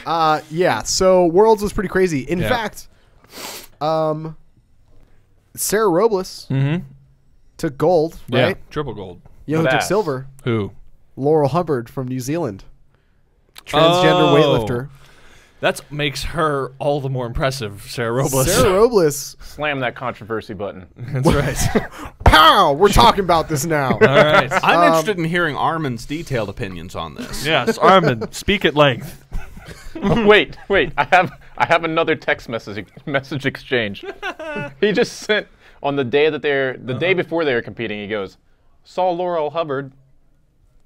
Yeah. So Worlds was pretty crazy. In fact, Sarah Robles took gold, right? Yeah, triple gold. You know who took silver? Who? Laurel Hubbard from New Zealand. Transgender weightlifter. That makes her all the more impressive, Sarah Robles. Sarah Robles. Slam that controversy button. That's right. Pow! We're talking about this now. All right. I'm interested in hearing Armin's detailed opinions on this. Yes, Armin, speak at length. Oh, wait. I have another text message exchange. He just sent on the day that the day before they were competing. He goes, saw Laurel Hubbard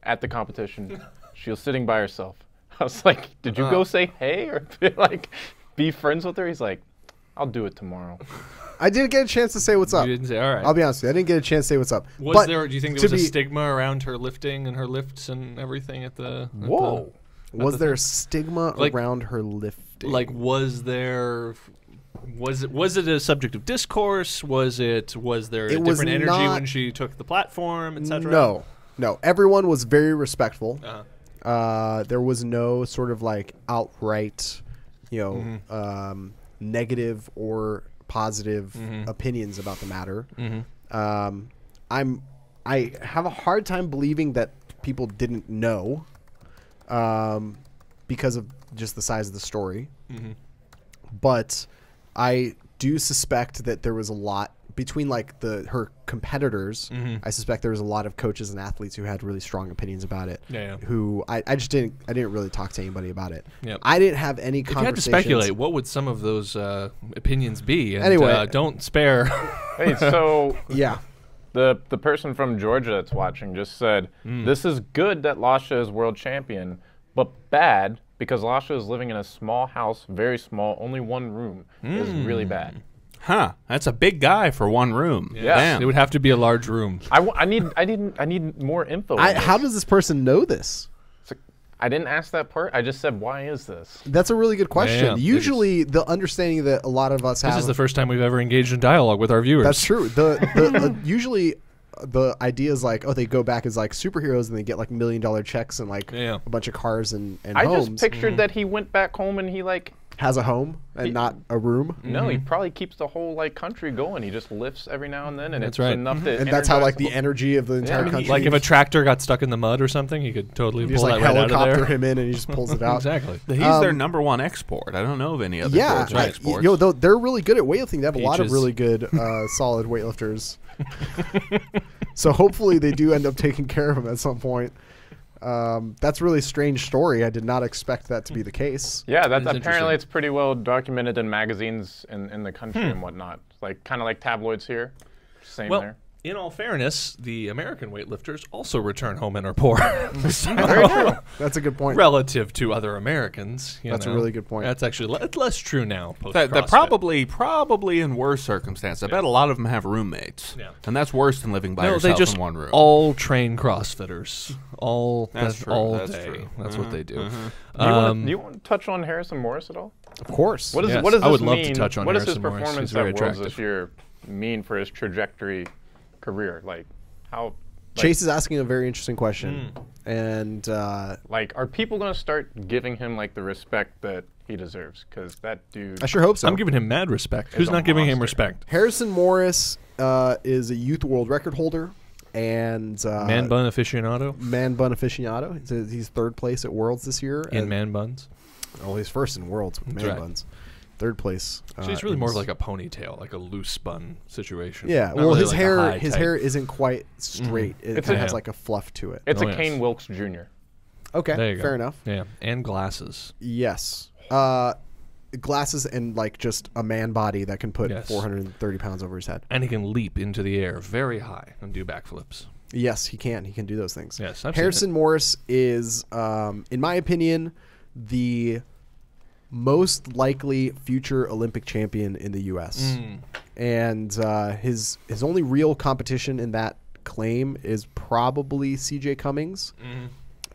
at the competition. She was sitting by herself. I was like, did you go say hey or be friends with her? He's like, I'll do it tomorrow. I didn't get a chance to say what's up. You didn't say, all right. I'll be honest with you. I didn't get a chance to say what's up. Do you think there was a stigma around her lifting and her lifts and everything at the... Whoa. Was there a stigma around her lifting? Like, was there... Was it a subject of discourse? Was there a different energy when she took the platform, etc.? No. Everyone was very respectful. There was no sort of like outright, negative or positive opinions about the matter. I have a hard time believing that people didn't know, because of just the size of the story. But I do suspect that there was a lot between her competitors. I suspect there was a lot of coaches and athletes who had really strong opinions about it. Who I didn't really talk to anybody about it. I didn't have any conversations. If you had to speculate, what would some of those opinions be? And, anyway, don't spare. Hey, so yeah, the person from Georgia that's watching just said, this is good that Lasha is world champion, but bad because Lasha is living in a small house, very small, only one room. Is really bad. Huh? That's a big guy for one room. Yeah, damn. It would have to be a large room. I need more info. How does this person know this? I didn't ask that part. I just said, why is this? That's a really good question. Yeah, usually, the understanding that a lot of us have. This is the first time we've ever engaged in dialogue with our viewers. That's true. Usually, the idea is like, they go back as like superheroes and they get like $1 million checks and a bunch of cars and homes. I just pictured that he went back home and he has a home and not a room. No, he probably keeps the whole country going. He just lifts every now and then, and that's it's enough to. And that's how the energy of the entire country. Like if a tractor got stuck in the mud or something, he could totally pull that right out of there. Helicopter him in and he just pulls it out. Exactly. He's their #1 export. I don't know of any other exports. They're really good at weightlifting. They have a lot of really good, solid weightlifters. So hopefully they do end up taking care of him at some point. That's a really strange story. I did not expect that to be the case. Yeah, apparently it's pretty well documented in magazines in the country and whatnot. Kind of like tabloids here. Same there. In all fairness, the American weightlifters also return home and are poor. Very true. That's a good point. Relative to other Americans. That's a really good point. That's actually less true now. They're probably in worse circumstances. I bet a lot of them have roommates. Yeah. And that's worse than living by yourself in one room. All train CrossFitters. That's true. All that's day. True. That's what they do. Do you want to touch on Harrison Maurus at all? Of course. What does yes, this I would mean? love to touch on what Harrison does his performance at Worlds this year mean for his trajectory career? Chase is asking a very interesting question. And are people going to start giving him the respect that he deserves? Because that dude, I sure hope so. I'm giving him mad respect. Who's not giving him respect? Harrison Maurus is a youth world record holder and man bun aficionado. He's third place at Worlds this year in man buns. Oh, he's first in Worlds with man buns. Third place. So he's really more like a ponytail, like a loose bun situation. Yeah. Well, really his hair isn't quite straight. It kind of has a fluff to it. It's a Kane Wilkes Jr. Okay. Fair enough. Yeah. And glasses. Yes. Glasses and just a man body that can put 430 pounds over his head. And he can leap into the air very high and do backflips. Yes, he can. He can do those things. Yes. Harrison Maurus is, in my opinion, the most likely future Olympic champion in the U.S. And his only real competition in that claim is probably CJ Cummings.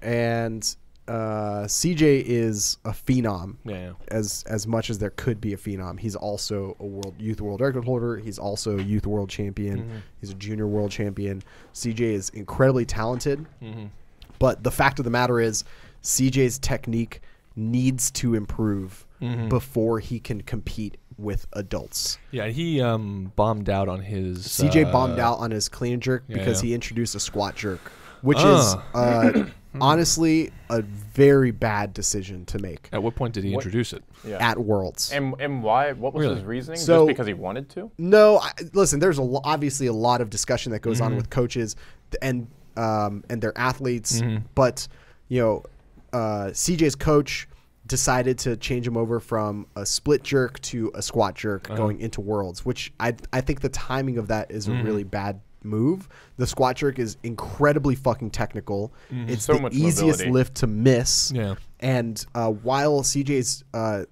And CJ is a phenom. As much as there could be a phenom. He's also a youth world record holder. He's also a youth world champion. He's a junior world champion. CJ is incredibly talented. But the fact of the matter is CJ's technique needs to improve before he can compete with adults. Yeah, he bombed out on his... CJ bombed out on his clean and jerk because he introduced a squat jerk, which is honestly a very bad decision to make. At what point did he introduce it? At Worlds. And why? What was his reasoning? So, just because he wanted to? No, listen, there's obviously a lot of discussion that goes on with coaches and their athletes, but CJ's coach decided to change him over from a split jerk to a squat jerk going into Worlds, which I think the timing of that is a really bad move. The squat jerk is incredibly fucking technical. It's so the easiest mobility. Lift to miss. Yeah. And while CJ's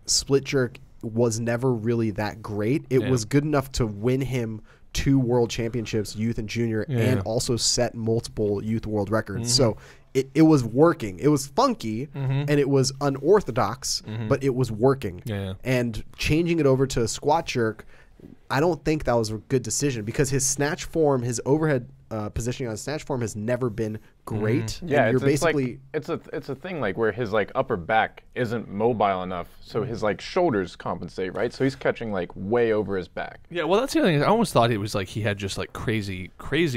split jerk was never really that great, it was good enough to win him 2 world championships, youth and junior, and also set multiple youth world records. So it was working. It was funky and it was unorthodox, but it was working. And changing it over to a squat jerk, I don't think that was a good decision because his snatch form, his overhead positioning on his snatch form has never been great. Yeah, and you're basically it's a thing like where his like upper back isn't mobile enough, so his like shoulders compensate, right? So he's catching like way over his back. Yeah, well that's the thing. I almost thought it was like he had just like crazy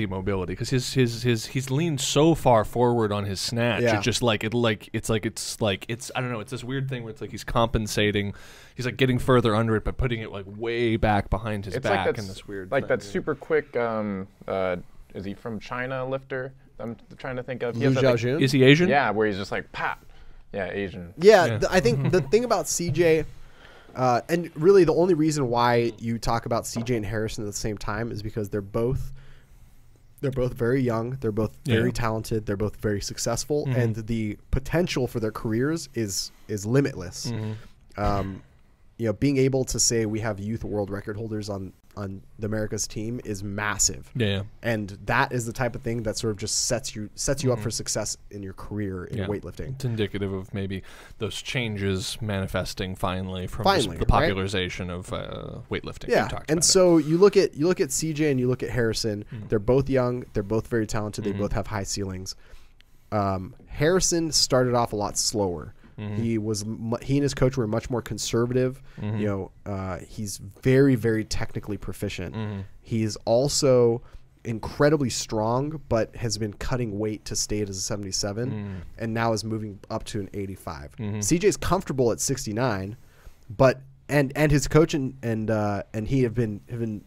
mobility because he's leaned so far forward on his snatch. Yeah. It just like it's I don't know. It's this weird thing where it's like he's compensating. He's like getting further under it, but putting it like way back behind his back in this weird like thing. That super quick. Is he from China lifter? I'm trying to think of. Liu Xiaojun? Is he Asian? Yeah, where he's just like pop. Yeah, Asian. Yeah. I think the thing about CJ, and really the only reason why you talk about CJ and Harrison at the same time is because they're both very young. They're both very talented. They're both very successful, and the potential for their careers is limitless. Being able to say we have youth world record holders on the America's team is massive. Yeah. And that is the type of thing that sort of just sets you up for success in your career in weightlifting. It's indicative of maybe those changes manifesting finally from the popularization of weightlifting. Yeah. And so you look at CJ and you look at Harrison. They're both young. They're both very talented. They both have high ceilings. Harrison started off a lot slower. He and his coach were much more conservative. He's very, very technically proficient. He's also incredibly strong, but has been cutting weight to stay at a 77, and now is moving up to an 85. CJ's comfortable at 69, but and his coach and he have been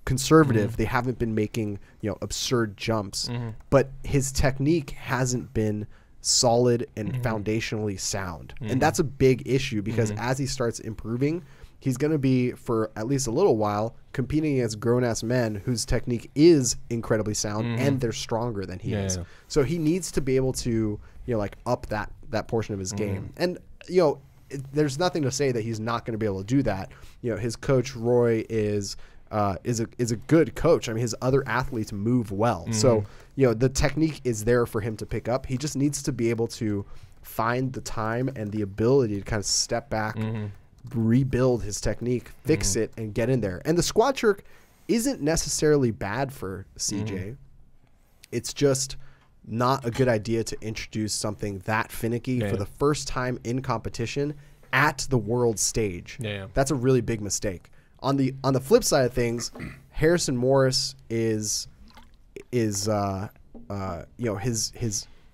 conservative. They haven't been making absurd jumps, but his technique hasn't been solid and foundationally sound. And that's a big issue because as he starts improving, he's going to be, for at least a little while, competing against grown-ass men whose technique is incredibly sound and they're stronger than he is. So he needs to be able to, up that portion of his game. And, there's nothing to say that he's not going to be able to do that. His coach, Roy, is a good coach. I mean, his other athletes move well. So, the technique is there for him to pick up. He just needs to be able to find the time and the ability to kind of step back, rebuild his technique, fix it, and get in there. And the squat jerk isn't necessarily bad for CJ. It's just not a good idea to introduce something that finicky for the first time in competition at the world stage. That's a really big mistake. On the flip side of things, Harrison Maurus is his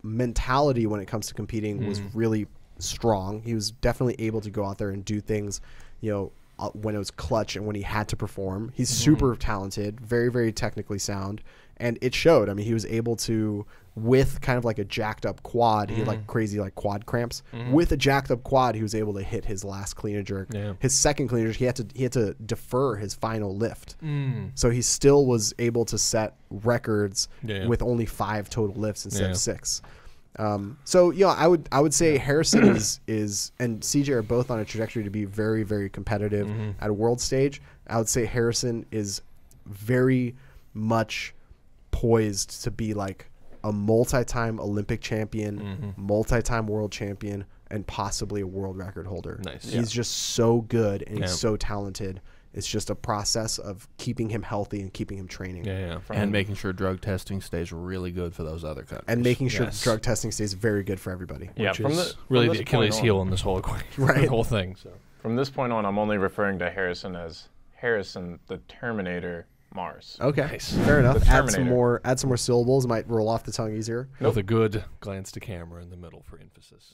mentality when it comes to competing was really strong. He was definitely able to go out there and do things, when it was clutch and when he had to perform. He's super talented, very, very technically sound, and it showed. I mean, he was able to, with kind of like a jacked up quad, he had like crazy like quad cramps. With a jacked up quad, he was able to hit his last clean and jerk. His second clean and jerk, he had to defer his final lift. So he still was able to set records with only 5 total lifts instead of 6. So I would say Harrison is and CJ are both on a trajectory to be very, very competitive at a world stage. I would say Harrison is very much poised to be like a multi-time Olympic champion, multi-time world champion, and possibly a world record holder. Nice. He's just so good and he's so talented. It's just a process of keeping him healthy and keeping him training. Yeah. And making sure drug testing stays really good for those other countries. And making sure drug testing stays very good for everybody. Yeah, which is really the Achilles heel in this whole equation, right? The whole thing. So from this point on, I'm only referring to Harrison as Harrison the Terminator Maurus. Okay, nice. Fair enough. Add some more syllables. Might roll off the tongue easier. With a good glance to camera in the middle for emphasis.